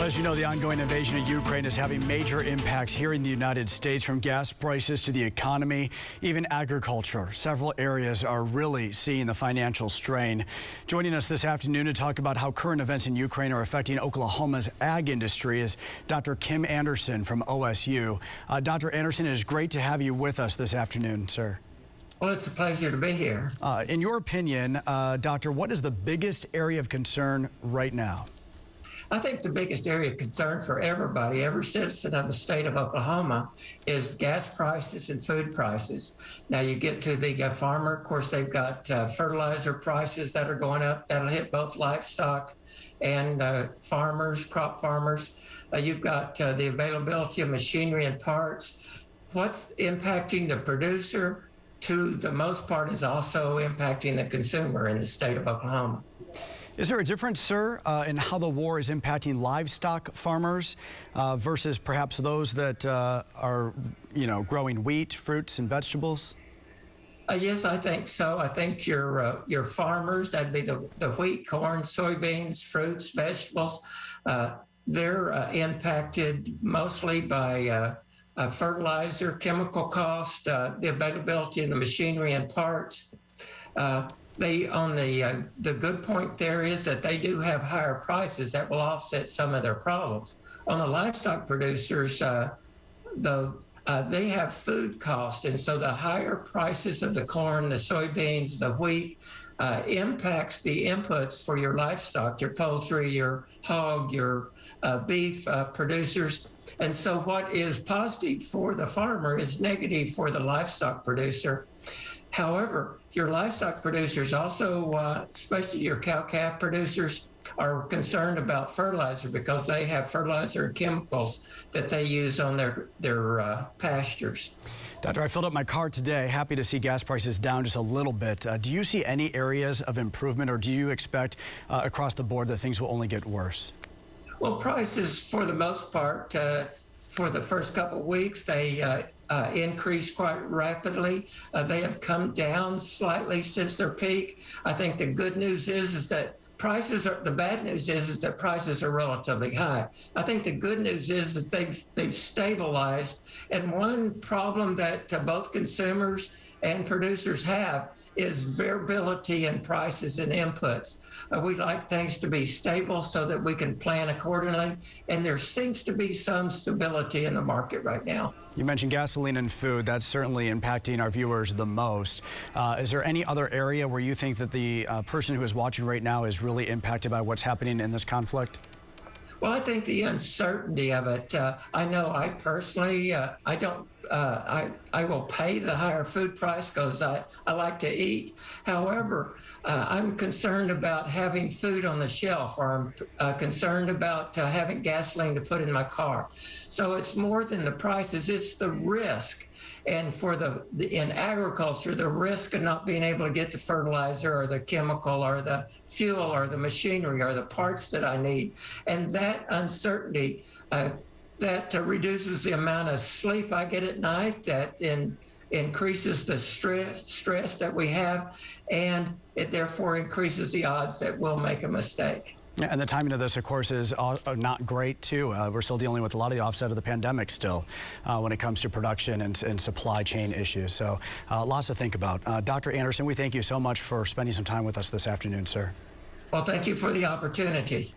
Well, as you know, the ongoing invasion of Ukraine is having major impacts here in the United States, from gas prices to the economy, even agriculture. Several areas are really seeing the financial strain. Joining us this afternoon to talk about how current events in Ukraine are affecting Oklahoma's ag industry is Dr. Kim Anderson from OSU. Dr. Anderson, it is great to have you with us this afternoon, sir. Well, it's a pleasure to be here. In your opinion, Doctor, what is the biggest area of concern right now? I think the biggest area of concern for everybody, every citizen of the state of Oklahoma, is gas prices and food prices. Now you get to the farmer, of course, they've got fertilizer prices that are going up. That'll hit both livestock and farmers, crop farmers. You've got the availability of machinery and parts. What's impacting the producer, to the most part, is also impacting the consumer in the state of Oklahoma. Is there a difference, sir, in how the war is impacting livestock farmers versus perhaps those that are, growing wheat, fruits, and vegetables? Yes, I think so. I think your farmers, that'd be the wheat, corn, soybeans, fruits, vegetables, they're impacted mostly by fertilizer, chemical cost, the availability of the machinery and parts. The good point there is that they do have higher prices that will offset some of their problems. On the livestock producers, they have food costs, and so the higher prices of the corn, the soybeans, the wheat impacts the inputs for your livestock, your poultry, your hog, your beef producers. And so what is positive for the farmer is negative for the livestock producer. However, your livestock producers also, especially your cow-calf producers, are concerned about fertilizer because they have fertilizer and chemicals that they use on their pastures. Doctor, I filled up my car today. Happy to see gas prices down just a little bit. Do you see any areas of improvement, or do you expect across the board that things will only get worse? Well, prices, for the most part, for the first couple of weeks, they increased quite rapidly. They have come down slightly since their peak. I think the good news is that the bad news is that prices are relatively high. I think the good news is that they've stabilized. And one problem that both consumers and producers have is variability in prices and inputs. We like things to be stable so that we can plan accordingly, and there seems to be some stability in the market right now. You mentioned gasoline and food. That's certainly impacting our viewers the most. Is there any other area where you think that the person who is watching right now is really impacted by what's happening in this conflict? Well, I think the uncertainty of it. I know I personally, I will pay the higher food price because I like to eat. However, I'm concerned about having food on the shelf, or I'm concerned about having gasoline to put in my car. So it's more than the prices, it's the risk. And for in agriculture, the risk of not being able to get the fertilizer or the chemical or the fuel or the machinery or the parts that I need. And that uncertainty, that reduces the amount of sleep I get at night, that increases the stress that we have, and it therefore increases the odds that we'll make a mistake. Yeah, and the timing of this, of course, is not great, too. We're still dealing with a lot of the offset of the pandemic still when it comes to production and supply chain issues. So lots to think about. Dr. Anderson, we thank you so much for spending some time with us this afternoon, sir. Well, thank you for the opportunity.